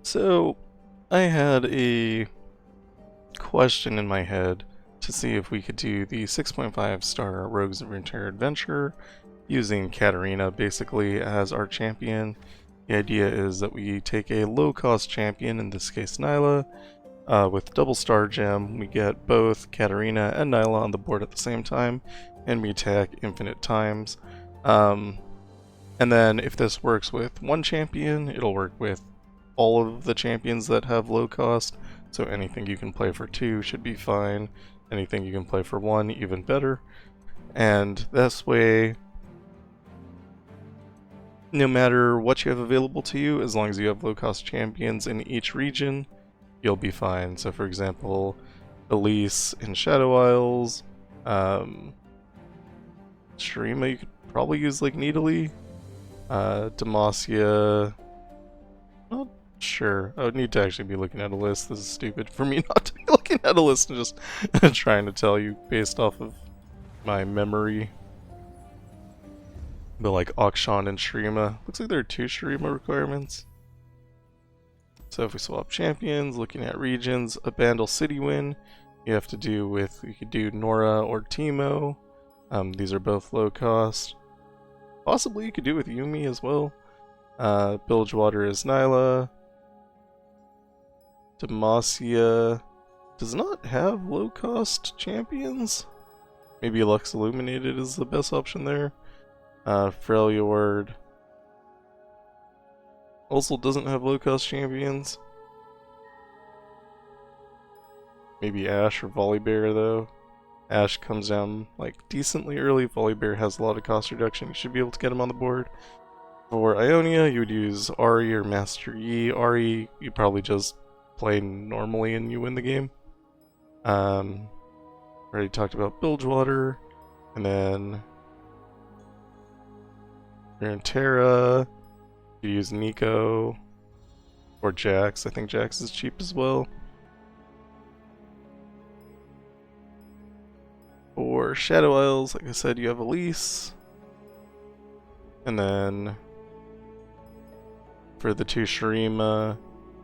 So, I had a question in my head to see if we could do the 6.5-star Rogues of Runeterra adventure using Katarina basically as our champion. The idea is that we take a low-cost champion, in this case Nilah, with double star gem. We get both Katarina and Nilah on the board at the same time, and we attack infinite times. And then if this works with one champion, it'll work with all of the champions that have low cost, so anything you can play for 2 should be fine, anything you can play for 1 even better, and this way, no matter what you have available to you, as long as you have low cost champions in each region, you'll be fine. So for example, Elise in Shadow Isles, Shurima you could probably use like Nidalee, Demacia, not sure. I would need to actually be looking at a list. This is stupid for me not to be looking at a list and just trying to tell you based off of my memory. But like Akshan and Shurima, looks like there are 2 Shurima requirements. So if we swap champions, looking at regions, a Bandle city win, you have to do with, you could do Norra or Teemo. These are both low cost. Possibly you could do with Yumi as well. Bilgewater is Nilah. Demacia does not have low cost champions. Maybe Lux Illuminated is the best option there. Freljord also doesn't have low cost champions. Maybe Ashe or Volibear though. Ashe comes down like decently early. Volibear has a lot of cost reduction. You should be able to get him on the board. For Ionia, you would use Ahri or Master Yi. Ahri, you probably just play normally and you win the game. Already talked about Bilgewater, and then Runeterra. You use Neeko or Jax. I think Jax is cheap as well. For Shadow Isles, like I said, you have Elise. And then for the 2 Shurima,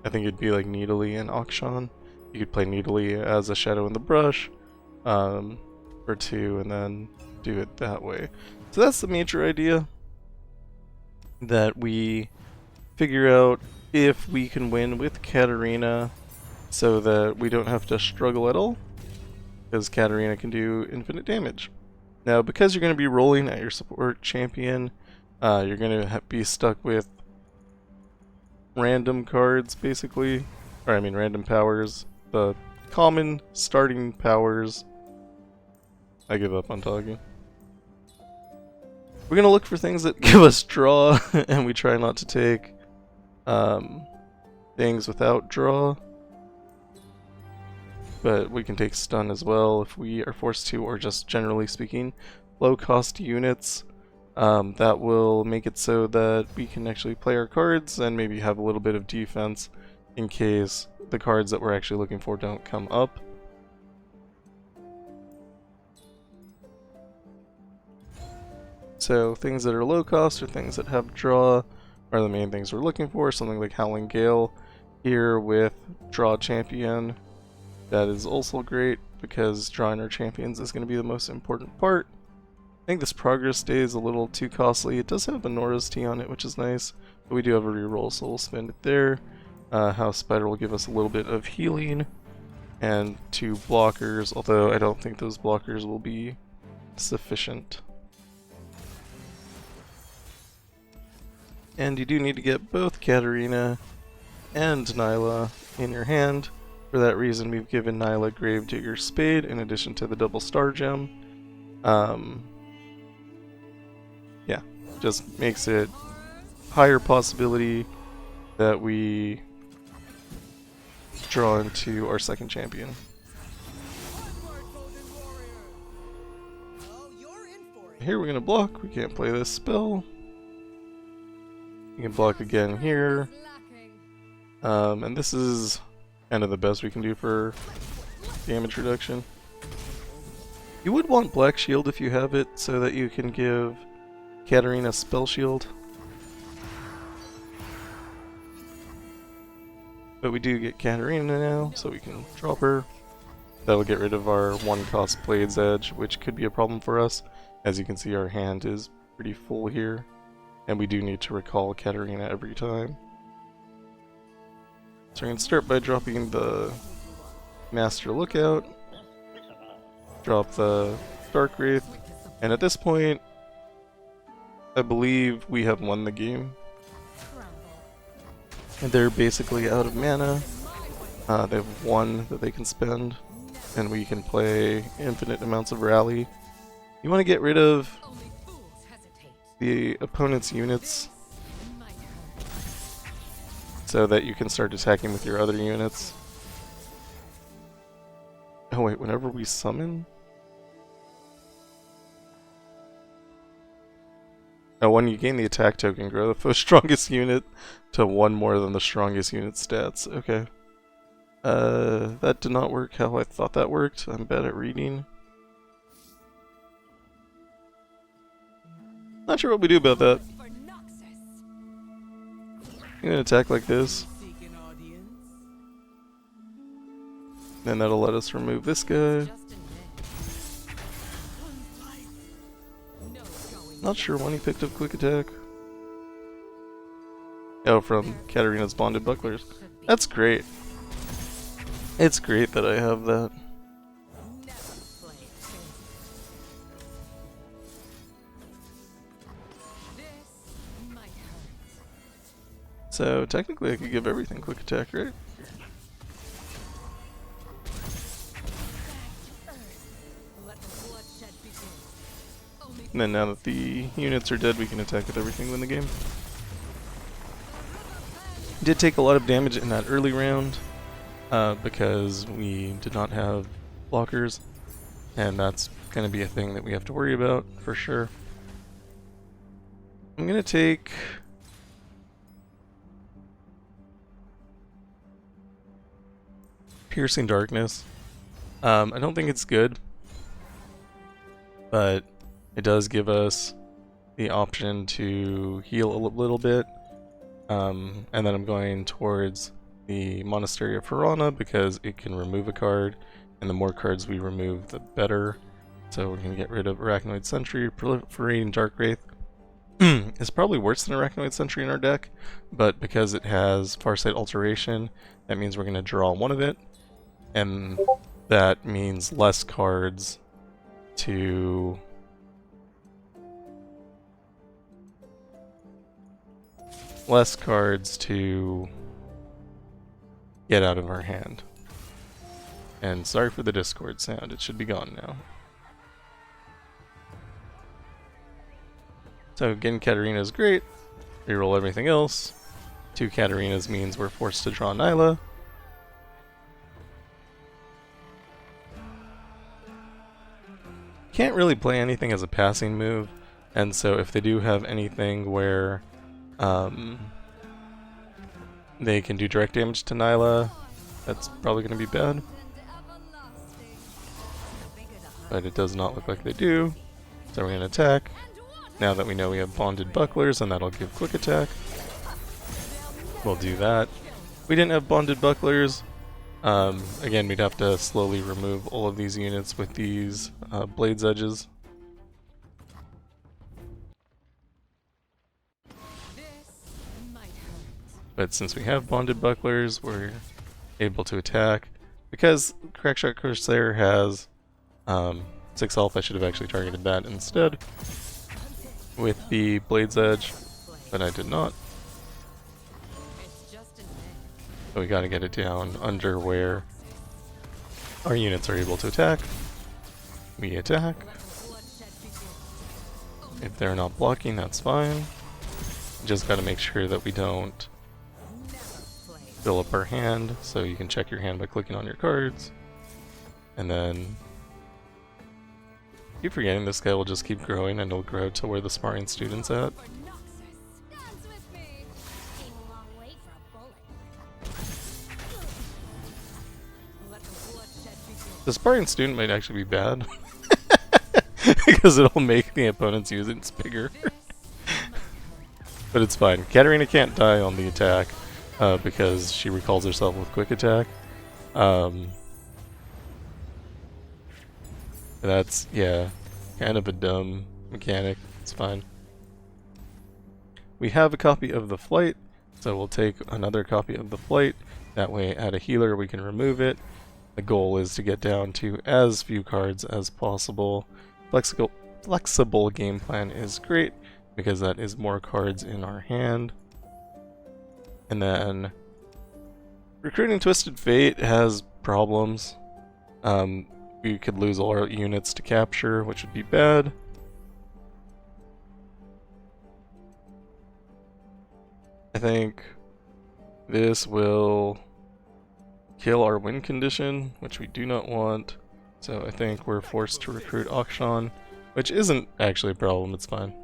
I think it'd be like Nidalee and Akshan. You could play Nidalee as a Shadow in the Brush for 2 and then do it that way. So that's the major idea. That we figure out if we can win with Katarina so that we don't have to struggle at all, because Katarina can do infinite damage. Now, because you're going to be rolling at your support champion, you're going to be stuck with random cards, basically. Or, I mean, random powers. The common starting powers. I give up on talking. We're going to look for things that give us draw, and we try not to take things without draw. But we can take stun as well if we are forced to, or just generally speaking, low cost units. That will make it so that we can actually play our cards and maybe have a little bit of defense in case the cards that we're actually looking for don't come up. So things that are low cost or things that have draw are the main things we're looking for. Something like Howling Gale here with draw champion. That is also great because drawing our champions is going to be the most important part. I think this progress day is a little too costly. It does have a Norra's Tea on it, which is nice, but we do have a reroll, so we'll spend it there. House Spider will give us a little bit of healing and 2 blockers, although I don't think those blockers will be sufficient. And you do need to get both Katarina and Nilah in your hand. For that reason, we've given Nilah Gravedigger's Spade in addition to the double star gem. Yeah, just makes it higher possibility that we draw into our second champion. Here we're gonna block. We can't play this spell. You can block again here. And this is kind of the best we can do for damage reduction. You would want Black Shield if you have it, so that you can give Katarina Spell Shield. But we do get Katarina now, so we can drop her. That'll get rid of our 1-cost Blade's Edge, which could be a problem for us. As you can see, our hand is pretty full here, and we do need to recall Katarina every time. So we're going to start by dropping the Master Lookout, drop the Dark Wraith, and at this point, I believe we have won the game. And they're basically out of mana. They have 1 that they can spend, and we can play infinite amounts of rally. You want to get rid of the opponent's units so that you can start attacking with your other units. Oh wait, whenever we summon? Oh, when you gain the attack token, grow the foe's strongest unit to 1 more than the strongest unit's stats. Okay. That did not work how I thought that worked. I'm bad at reading. Not sure what we do about that. I'm gonna attack like this. And that'll let us remove this guy. Not sure when he picked up quick attack. Oh, from Katarina's Bonded Bucklers. That's great. It's great that I have that. So technically I could give everything quick attack, right? And then now that the units are dead, we can attack with everything in the game. Did take a lot of damage in that early round because we did not have blockers, and that's going to be a thing that we have to worry about for sure. I'm going to take Piercing Darkness. I don't think it's good, but it does give us the option to heal a little bit. And then I'm going towards the Monastery of Harana because it can remove a card, and the more cards we remove, the better. So we're going to get rid of Arachnoid Sentry. Proliferating Dark Wraith is probably worse than Arachnoid Sentry in our deck, but because it has Farsight Alteration, that means we're going to draw 1 of it, and that means less cards to get out of our hand. And sorry for the Discord sound, it should be gone now. So getting Katarina is great. Reroll everything else. 2 Katarinas means we're forced to draw Nilah. Can't really play anything as a passing move, and so if they do have anything where they can do direct damage to Nilah, that's probably going to be bad. But it does not look like they do, so we're going to attack. Now that we know we have Bonded Bucklers, and that'll give quick attack, we'll do that. If we didn't have Bonded Bucklers, again, we'd have to slowly remove all of these units with these Blade's Edges. But since we have Bonded Bucklers, we're able to attack. Because Crackshot Corsair has 6 health, I should have actually targeted that instead with the Blade's Edge, but I did not. So we gotta get it down under where our units are able to attack. We attack. If they're not blocking, that's fine. Just gotta make sure that we don't fill up our hand, so you can check your hand by clicking on your cards. And then keep forgetting this guy will just keep growing, and it'll grow to where the sparring student's at. The sparring student might actually be bad because it'll make the opponent's units bigger. But it's fine. Katarina can't die on the attack, because she recalls herself with quick attack. That's, yeah, kind of a dumb mechanic. It's fine. We have a copy of the flight, so we'll take another copy of the flight. That way, at a healer, we can remove it. The goal is to get down to as few cards as possible. Flexible game plan is great, because that is more cards in our hand. And then, recruiting Twisted Fate has problems. We could lose all our units to capture, which would be bad. I think this will kill our win condition, which we do not want. So I think we're forced to recruit Akshan, which isn't actually a problem, it's fine.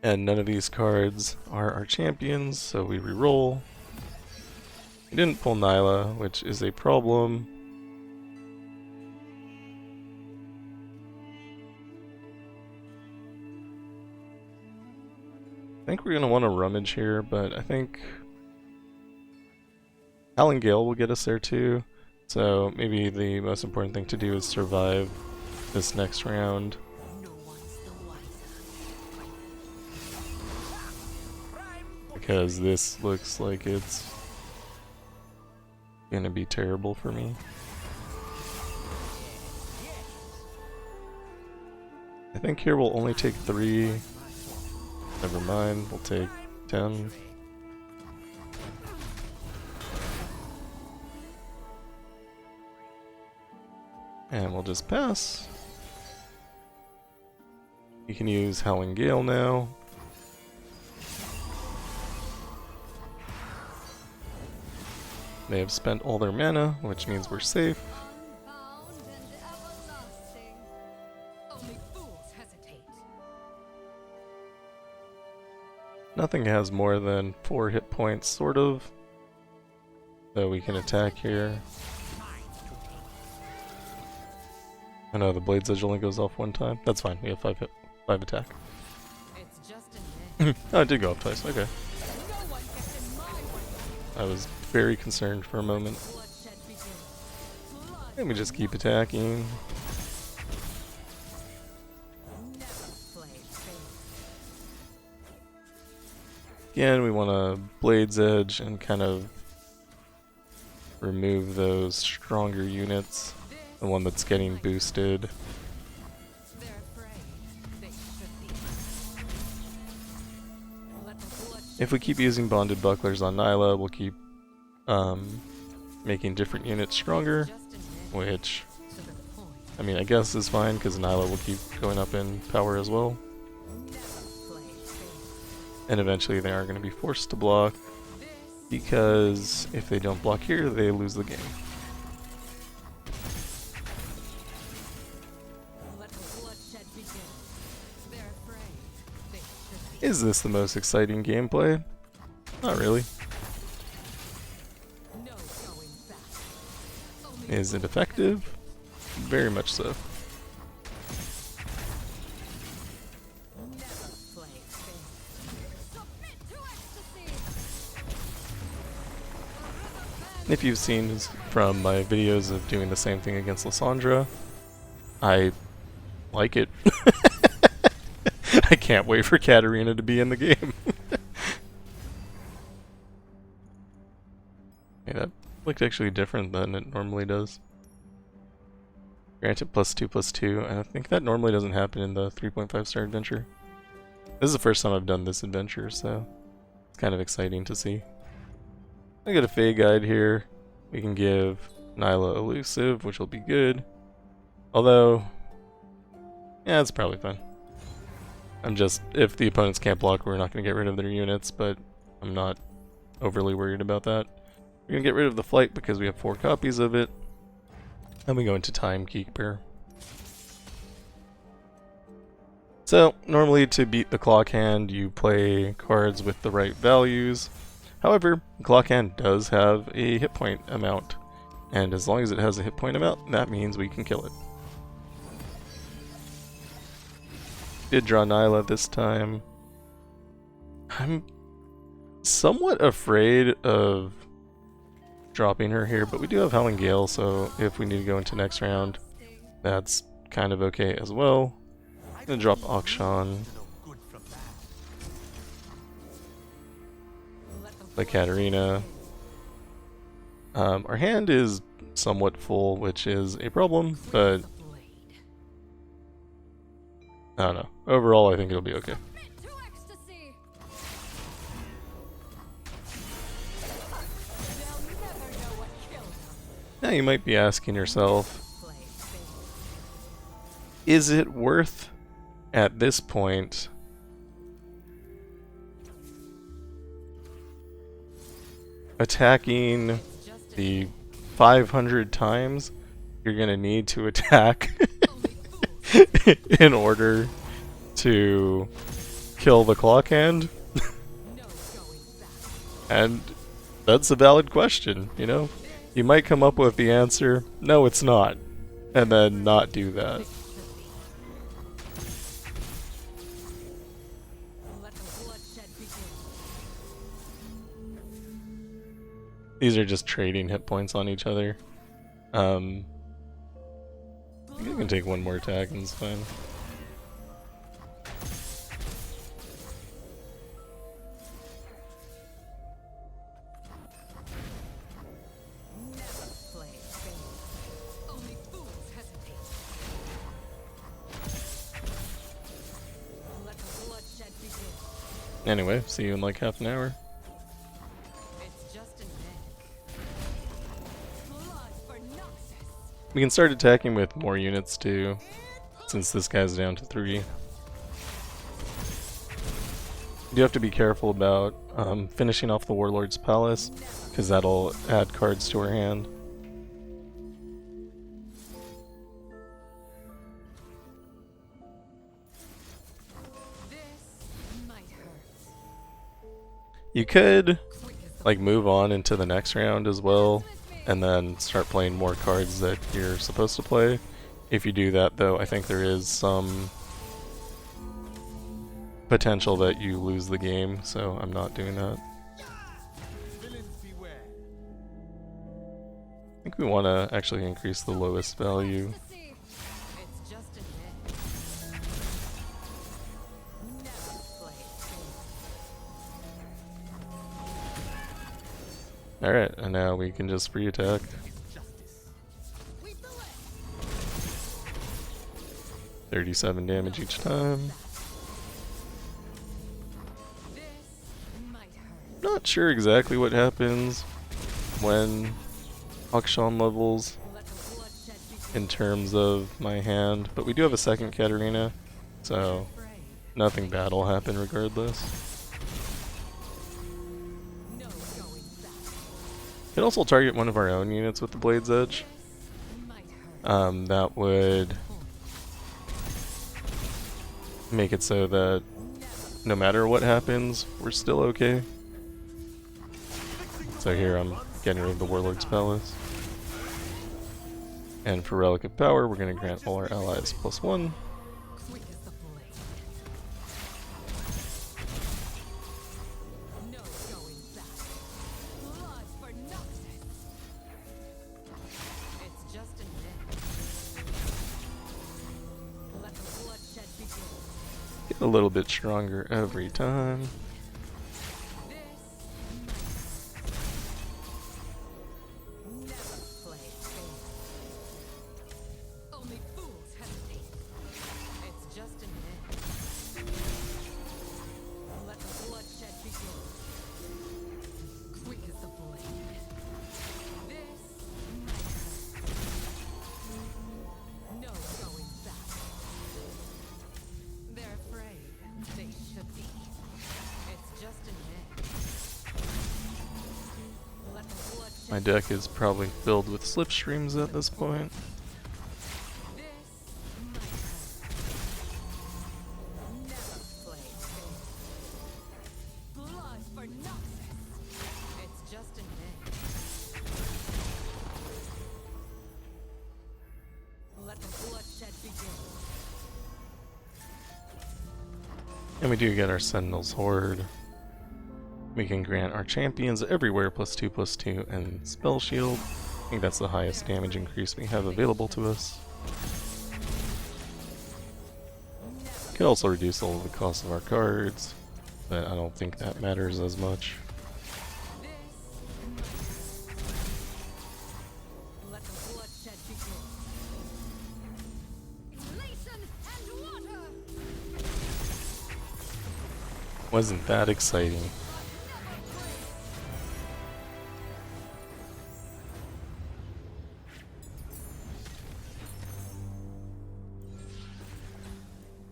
And none of these cards are our champions, so we reroll. We didn't pull Nilah, which is a problem. I think we're going to want to rummage here, but I think Howling Gale will get us there too. So maybe the most important thing to do is survive this next round. Because this looks like it's gonna be terrible for me. I think here we'll only take 3. Never mind, we'll take 10. And we'll just pass. You can use Howling Gale now. They have spent all their mana, which means we're safe. Nothing has more than 4 hit points, sort of. So we can attack here. I know the Blade's Edge only goes off 1 time. That's fine, we have 5 attack. Oh, it did go up twice, okay. I was very concerned for a moment. Let me just keep attacking. Again, we want to Blade's Edge and kind of remove those stronger units. The one that's getting boosted. If we keep using Bonded Bucklers on Nilah, we'll keep making different units stronger, which, I mean, I guess is fine, because Nilah will keep going up in power as well. And eventually they are going to be forced to block, because if they don't block here, they lose the game. Is this the most exciting gameplay? Not really. Is it effective? Very much so. If you've seen from my videos of doing the same thing against Lissandra, I like it. I can't wait for Katarina to be in the game. Okay, that looked actually different than it normally does. Granted +2/+2, and I think that normally doesn't happen in the 3.5 star adventure. This is the first time I've done this adventure, so it's kind of exciting to see. I got a Fae guide here. We can give Nilah Elusive, which will be good. Although, yeah, it's probably fine. I'm just, if the opponents can't block, we're not going to get rid of their units, but I'm not overly worried about that. We're going to get rid of the flight because we have 4 copies of it. And we go into Timekeeper. So, normally to beat the clock hand, you play cards with the right values. However, the clock hand does have a hit point amount. And as long as it has a hit point amount, that means we can kill it. Did draw Nilah this time. I'm somewhat afraid of dropping her here, but we do have Howling Gale, so if we need to go into next round, that's kind of okay as well. I'm gonna drop Akshan. The Katarina. Our hand is somewhat full, which is a problem, but I don't know. Overall, I think it'll be okay. Now you might be asking yourself, is it worth, at this point, attacking the 500 times you're gonna need to attack in order to kill the clock hand? And that's a valid question, you know? You might come up with the answer, no it's not, and then not do that. These are just trading hit points on each other. I think I can take one more attack and it's fine. Anyway, see you in like half an hour. We can start attacking with more units too, since this guy's down to 3. You do have to be careful about finishing off the Warlord's Palace, because that'll add cards to our hand. You could like move on into the next round as well, and then start playing more cards that you're supposed to play. If you do that though, I think there is some potential that you lose the game, so I'm not doing that. I think we want to actually increase the lowest value. Alright, and now we can just free attack. $37 damage each time. Not sure exactly what happens when Akshan levels in terms of my hand, but we do have a second Katarina, so nothing bad will happen regardless. Could also target one of our own units with the Blade's Edge. That would make it so that no matter what happens, we're still okay. So here I'm getting rid of the Warlord's Palace. And for Relic of Power, we're going to grant all our allies +1. A little bit stronger every time. My deck is probably filled with slipstreams at this point. And we do get our Sentinel's Horde. We can grant our champions everywhere +2/+2 and spell shield. I think that's the highest damage increase we have available to us. Could also reduce all of the cost of our cards, but I don't think that matters as much. Wasn't that exciting?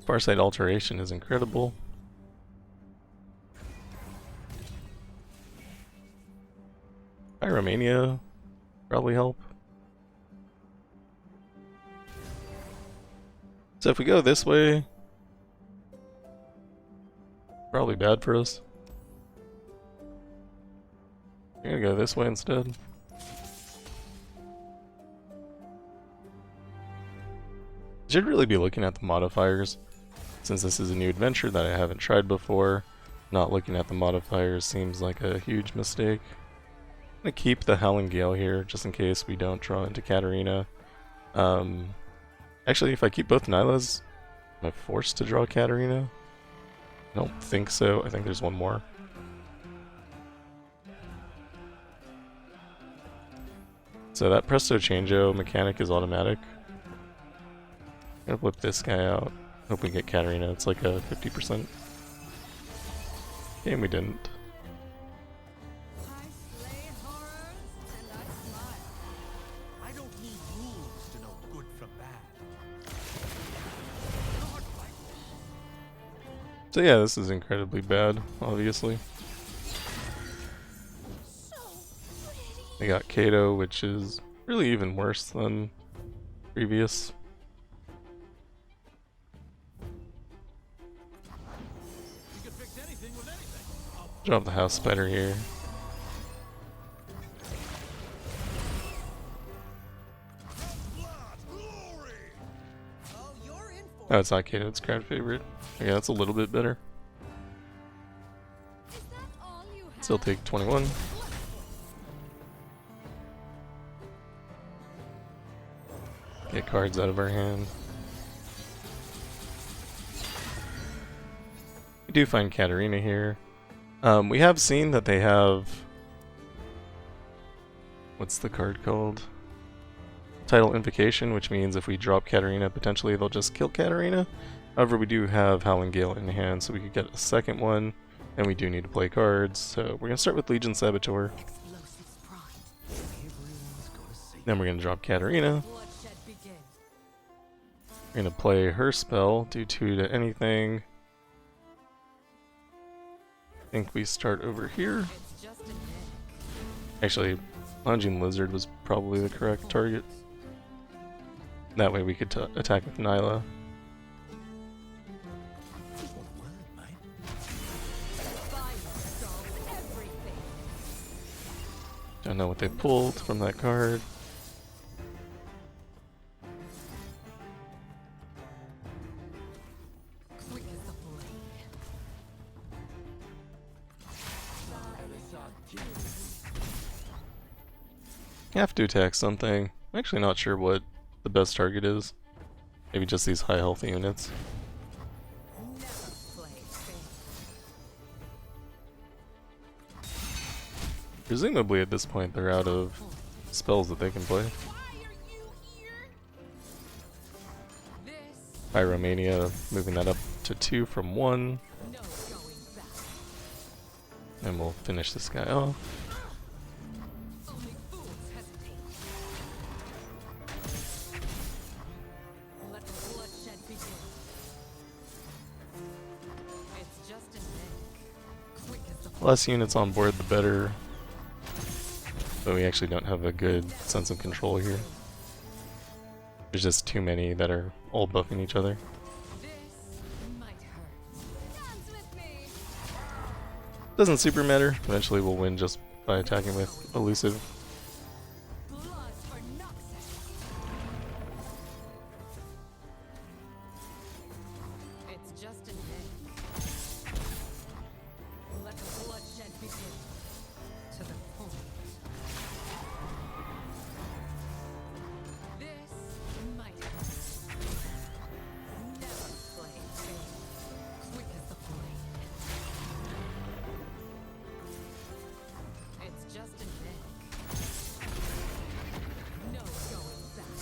Farsight Alteration is incredible. Pyromania probably help. So if we go this way, probably bad for us. We're gonna go this way instead. Should really be looking at the modifiers. Since this is a new adventure that I haven't tried before, not looking at the modifiers seems like a huge mistake. I'm gonna keep the Howling Gale here, just in case we don't draw into Katarina. Actually, if I keep both Nilahs, am I forced to draw Katarina? I don't think so. I think there's one more. So that Presto Changeo mechanic is automatic. I'm gonna flip this guy out. Hope we get Katarina. It's like a 50%. Game we didn't. So yeah, this is incredibly bad, obviously. We got Kato, which is really even worse than previous. Drop the House Spider here. Oh, it's not Kato, it's crowd favorite. Yeah, that's a little bit better. Still take 21. Get cards out of our hand. We do find Katarina here. We have seen that they have... What's the card called? Title Invocation, which means if we drop Katarina, potentially they'll just kill Katarina. However, we do have Howling Gale in hand, so we could get a second one, and we do need to play cards. So we're going to start with Legion Saboteur. Then we're going to drop Katarina. We're going to play her spell, do 2 to anything. I think we start over here. Actually, Lunging Lizard was probably the correct target. That way we could attack with Nilah. Don't know what they pulled from that card. Have to attack something. I'm actually not sure what the best target is. Maybe just these high health units. Presumably at this point they're out of spells that they can play. Pyromania, moving that up to 2 from 1. And we'll finish this guy off. Less units on board, the better. But we actually don't have a good sense of control here. There's just too many that are all buffing each other. Doesn't super matter. Eventually we'll win just by attacking with Elusive. To the point. This might hurt. Never play fair. Quick as the blade. It's just a nick. No going back.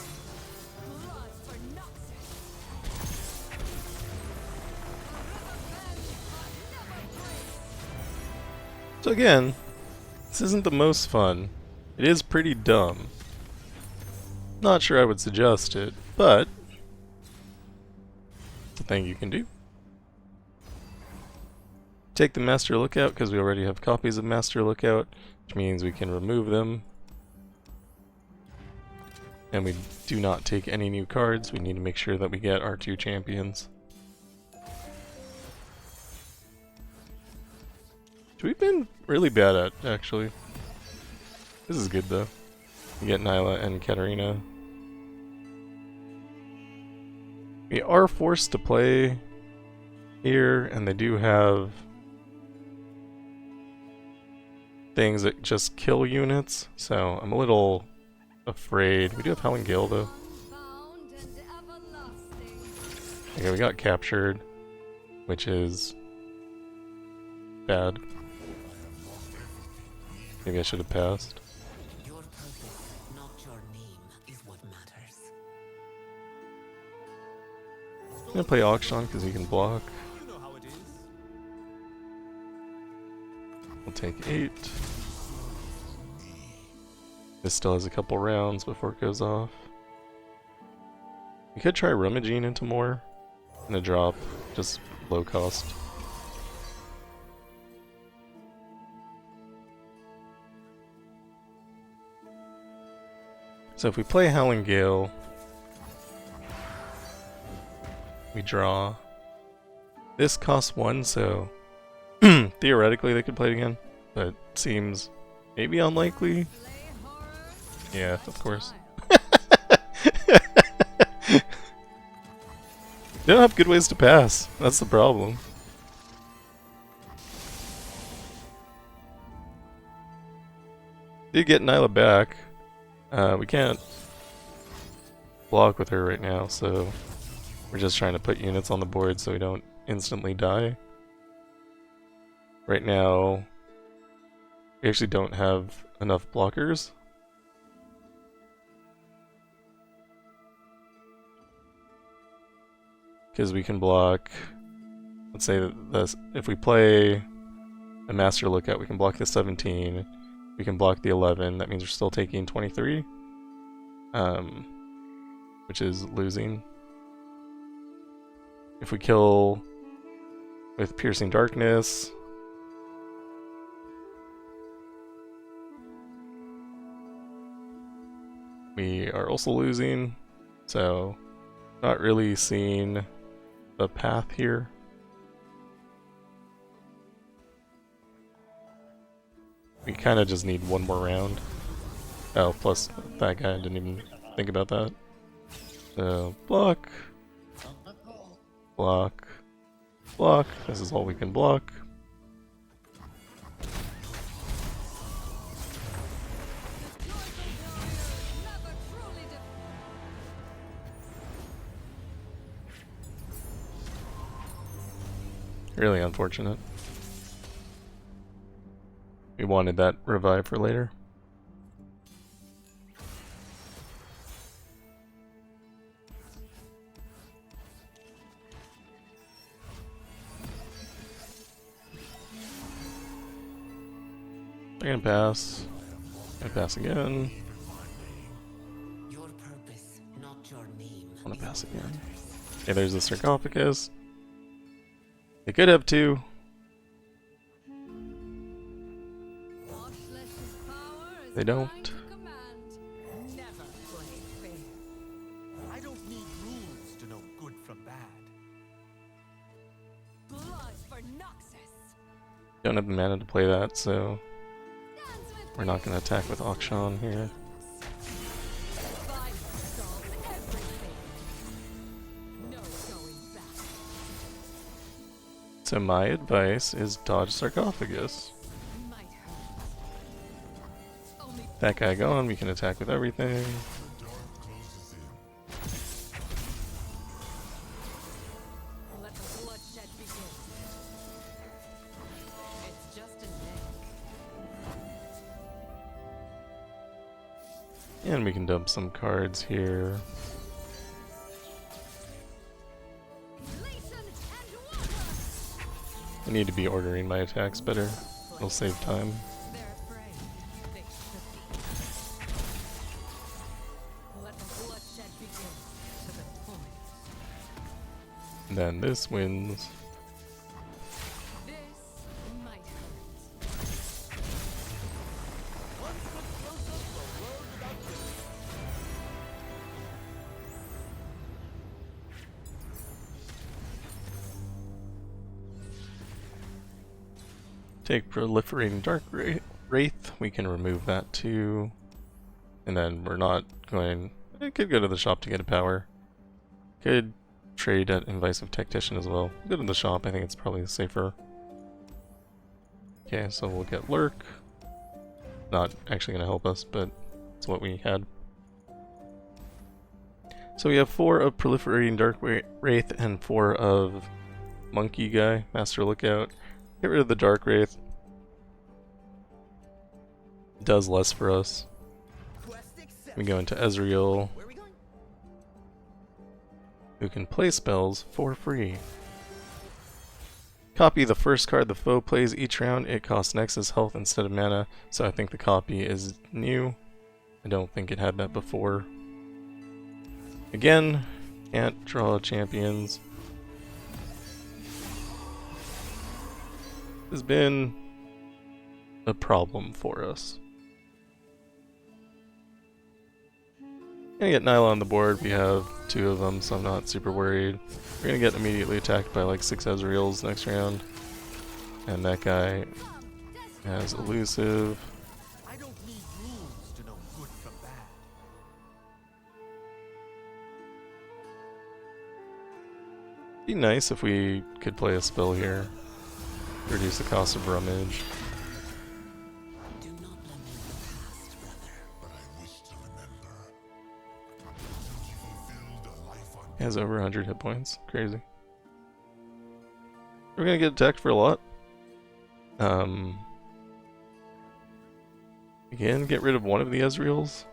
Blood for Noxus. So again, this isn't the most fun. It is pretty dumb. Not sure I would suggest it, but it's a thing you can do. Take the Master Lookout because we already have copies of Master Lookout, which means we can remove them. And we do not take any new cards. We need to make sure that we get our 2 champions. Which we've been really bad at, actually. This is good though. We get Nilah and Katarina. We are forced to play here, and they do have things that just kill units, so I'm a little afraid. We do have Howling Gale though. Okay, we got captured, which is bad. Maybe I should have passed. Your purpose, not your name, is what matters. I'm gonna play Akshan because he can block. You know how it is. We'll take 8. This still has a couple rounds before it goes off. We could try rummaging into more and a drop, just low cost. So if we play Howling Gale, we draw. This costs 1, so theoretically they could play it again, but seems maybe unlikely. Yeah, of course. They don't have good ways to pass. That's the problem. Did get Nilah back. We can't block with her right now, so we're just trying to put units on the board so we don't instantly die. Right now, we actually don't have enough blockers. Because we can block, let's say that this, if we play a Master Lookout, we can block the 17, we can block the 11, that means we're still taking 23, which is losing. If we kill with Piercing Darkness, we are also losing, so not really seeing the path here. We kind of just need one more round. Oh, plus that guy, I didn't even think about that. So, block. Block. Block. This is all we can block. Really unfortunate. We wanted that revive for later. I'm gonna pass. I'm gonna pass again. Your purpose, not your name. I'm gonna pass is what again. matters. Okay, there's the sarcophagus. They could have 2. They don't. Never play fair. I don't need rules to know good from bad. Blood for Noxus. Don't have the mana to play that, so we're not gonna attack with Akshan here. Violence solves everything. No going back. So my advice is dodge sarcophagus. My That guy gone, we can attack with everything. Let the bloodshed begin. It's just a neck. And we can dump some cards here. I need to be ordering my attacks better. It'll save time. They're afraid. They should be. Let the bloodshed begin. To the point. And then this wins. This might hurt. One foot closer to a world without limits. Take Proliferating Dark Wraith. We can remove that too. And then we're not going... I could go to the shop to get a power. Could trade at Invisive Tactician as well. Go to the shop, I think it's probably safer. Okay, so we'll get Lurk. Not actually going to help us, but it's what we had. So we have 4 of Proliferating Dark Wraith and 4 of Monkey Guy, Master Lookout. Get rid of the Dark Wraith. Does less for us. We go into Ezreal, Where are we going? who can play spells for free. Copy the first card the foe plays each round. It costs Nexus health instead of mana, so I think the copy is new. I don't think it had that before. Again, can't draw champions. Has been a problem for us. Gonna get Nilah on the board. We have 2 of them, so I'm not super worried. We're gonna get immediately attacked by like 6 Ezreals next round. And that guy has elusive. I don't need rules to know good from bad. Be nice if we could play a spell here. Reduce the cost of rummage. Do not lament the past, brother. But I wish to remember. You fulfilled a life on He has over 100 hit points. Crazy. We're gonna get attacked for a lot. Again, get rid of one of the Ezreals.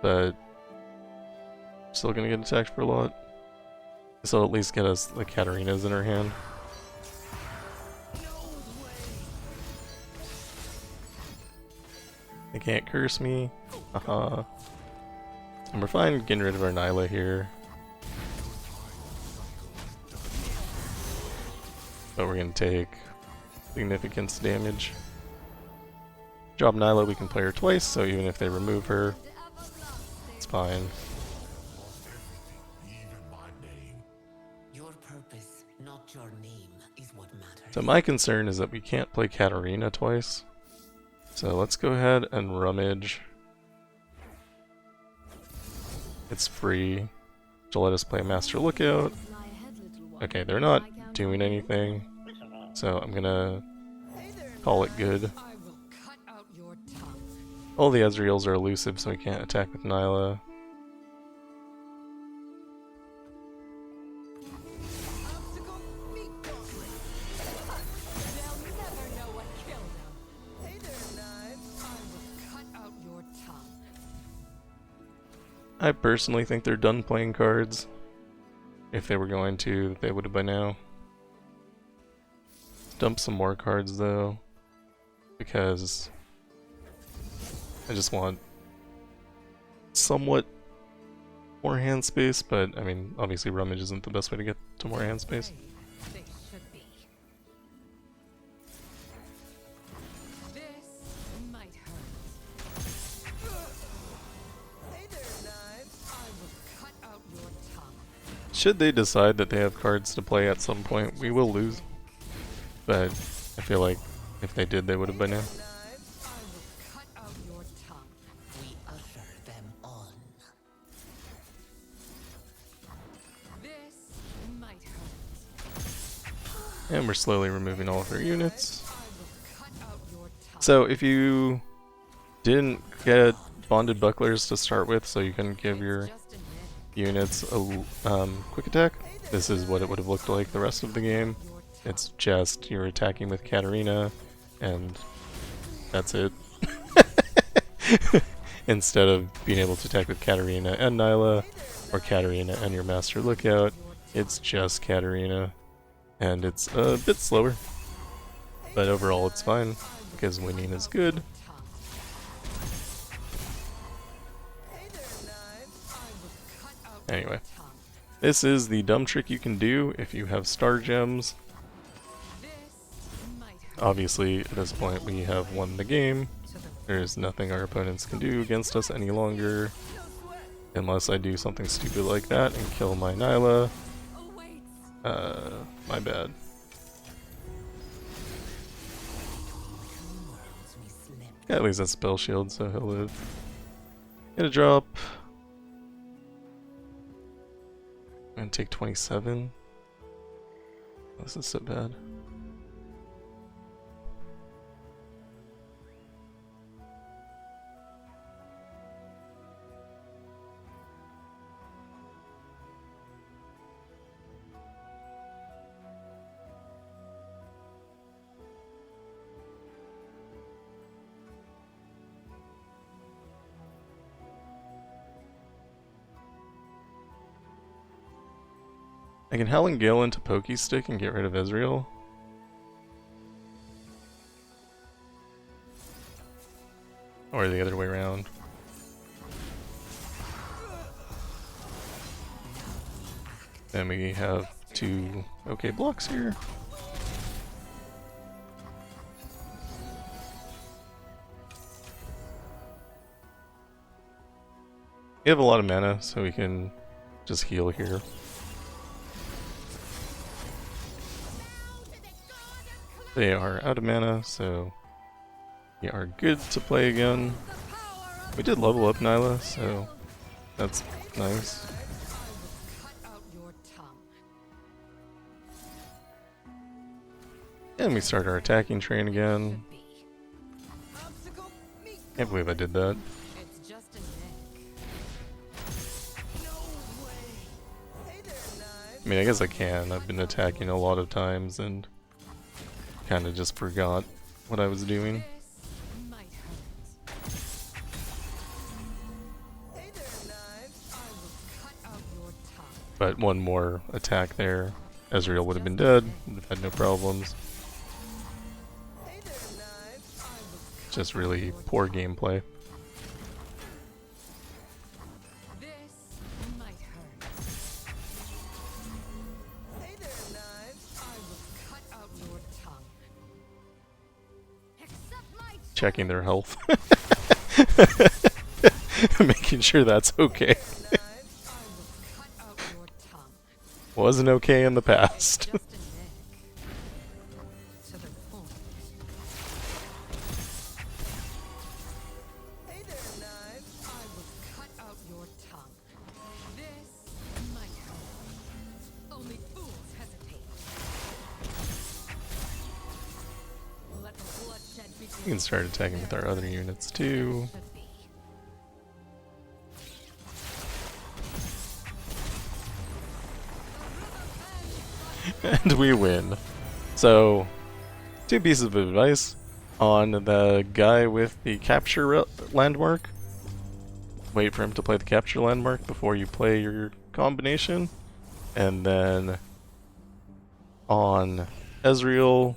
But still gonna get attacked for a lot. This will at least get us the Katarinas in our hand. They can't curse me. Haha. And we're fine getting rid of our Nilah here. But we're gonna take significant damage. Drop Nilah, we can play her twice, so even if they remove her, it's fine. even my name. Your purpose, not your name, is what matters. So my concern is that we can't play Katarina twice. So let's go ahead and rummage. It's free to let us play Master Lookout. Okay, they're not doing anything, so I'm gonna call it good. I will cut out your tongue. All the Ezreals are elusive, so we can't attack with Nilah. Obstacle meat gauntlet. They'll never know what killed them. Hey there, knives. I will cut out your tongue. I personally think they're done playing cards. If they were going to, they would have by now. Dump some more cards though, because I just want somewhat more hand space, but I mean, obviously rummage isn't the best way to get to more hand space. They should be. This might hurt. Hey there, knives. I will cut out your tongue. Should they decide that they have cards to play at some point, we will lose. But I feel like if they did, they would have by now. Knives. I will cut out your tongue. We usher them on. This might hurt. And we're slowly removing all of our units. I will cut out your tongue. So if you didn't get bonded bucklers to start with, so you can give your Just a minute. units a quick attack. This is what it would have looked like the rest of the game. It's just you're attacking with Katarina, and that's it. Instead of being able to attack with Katarina and Nilah, or Katarina and your Master Lookout, it's just Katarina, and it's a bit slower. But overall it's fine, because winning is good. Anyway, this is the dumb trick you can do if you have star gems. Obviously, at this point we have won the game. There's nothing our opponents can do against us any longer. Unless I do something stupid like that and kill my Nilah. My bad. Yeah, at least that's spell shield, so he'll live. Get a drop. And take 27. This is so bad. I can Howling Gale into Pokey Stick and get rid of Ezreal. Or the other way around. Then we have two okay blocks here. We have a lot of mana, so we can just heal here. They are out of mana, so we are good to play again. We did level up Nilah, so that's nice. And we start our attacking train again. Can't believe I did that. I mean, I guess I can. I've been attacking a lot of times and kind of just forgot what I was doing. But one more attack there, Ezreal would have been dead, would have had no problems. Just really poor gameplay. Checking their health. Making sure that's okay. Wasn't okay in the past. We can start attacking with our other units too. And we win. So, two pieces of advice on the guy with the capture landmark. Wait for him to play the capture landmark before you play your combination. And then on Ezreal,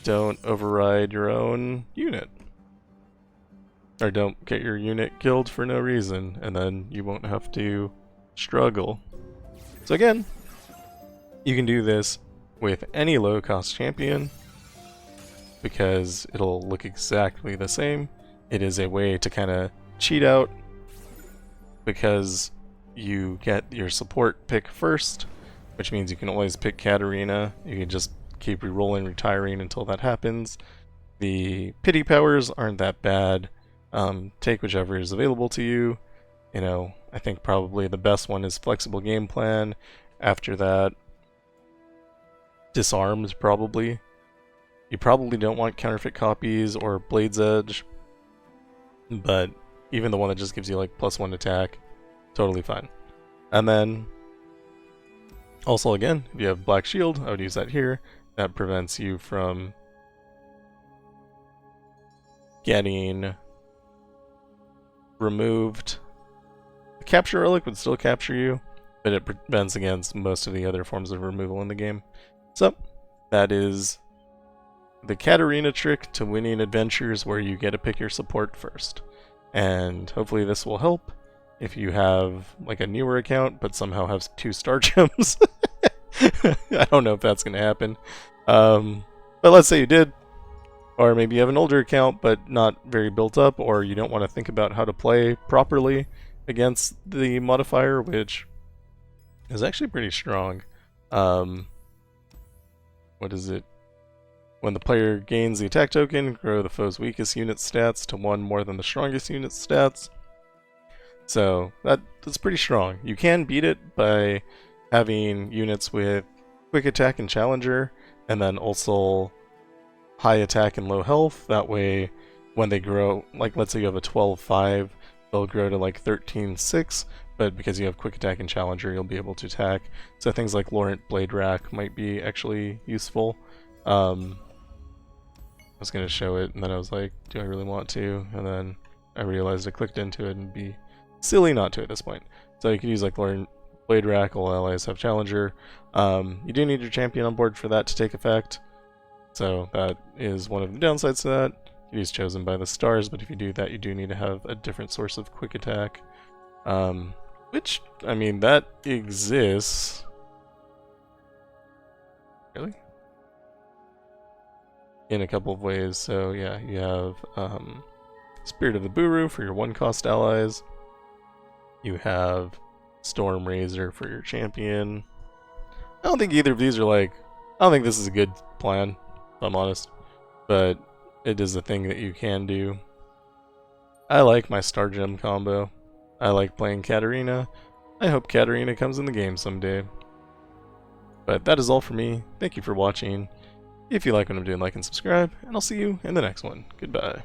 don't override your own unit. Or don't get your unit killed for no reason, and then you won't have to struggle. So again, you can do this with any low-cost champion, because it'll look exactly the same. It is a way to kind of cheat out, because you get your support pick first, which means you can always pick Katarina. You can just keep re-rolling, retiring until that happens. The pity powers aren't that bad. Take whichever is available to you. You know, I think probably the best one is Flexible Game Plan. After that, Disarmed probably. You probably don't want Counterfeit Copies or Blade's Edge. but even the one that just gives you like +1 attack, totally fine. And then also again, if you have Black Shield, I would use that here. That prevents you from getting removed. The Capture Relic would still capture you, but it prevents against most of the other forms of removal in the game. So, that is the Katarina trick to winning adventures, where you get to pick your support first. And hopefully this will help if you have like a newer account but somehow have 2 star gems. I don't know if that's going to happen. But let's say you did, or maybe you have an older account but not very built up, or you don't want to think about how to play properly against the modifier, which is actually pretty strong. What is it? When the player gains the attack token, grow the foe's weakest unit stats to 1 more than the strongest unit stats. So that's pretty strong. You can beat it by having units with quick attack and challenger, and then also high attack and low health. That way, when they grow, like let's say you have a 12-5, they'll grow to like 13-6, but because you have quick attack and challenger, you'll be able to attack. So things like Laurent Blade Rack might be actually useful. I was going to show it, and then I was like, do I really want to? And then I realized I clicked into it, and it'd be silly not to at this point. So you can use like Laurent Blade Rack, all allies have challenger. You do need your champion on board for that to take effect. So that is one of the downsides to that. It is chosen by the stars, but if you do that, you do need to have a different source of quick attack. Which, I mean, that exists. Really? In a couple of ways. So yeah, you have Spirit of the Buhru for your 1-cost allies. You have Storm Razor for your champion. I don't think either of these are like... I don't think this is a good plan, if I'm honest. But it is a thing that you can do. I like my Star Gem combo. I like playing Katarina. I hope Katarina comes in the game someday. But that is all for me. Thank you for watching. If you like what I'm doing, like and subscribe, and I'll see you in the next one. Goodbye.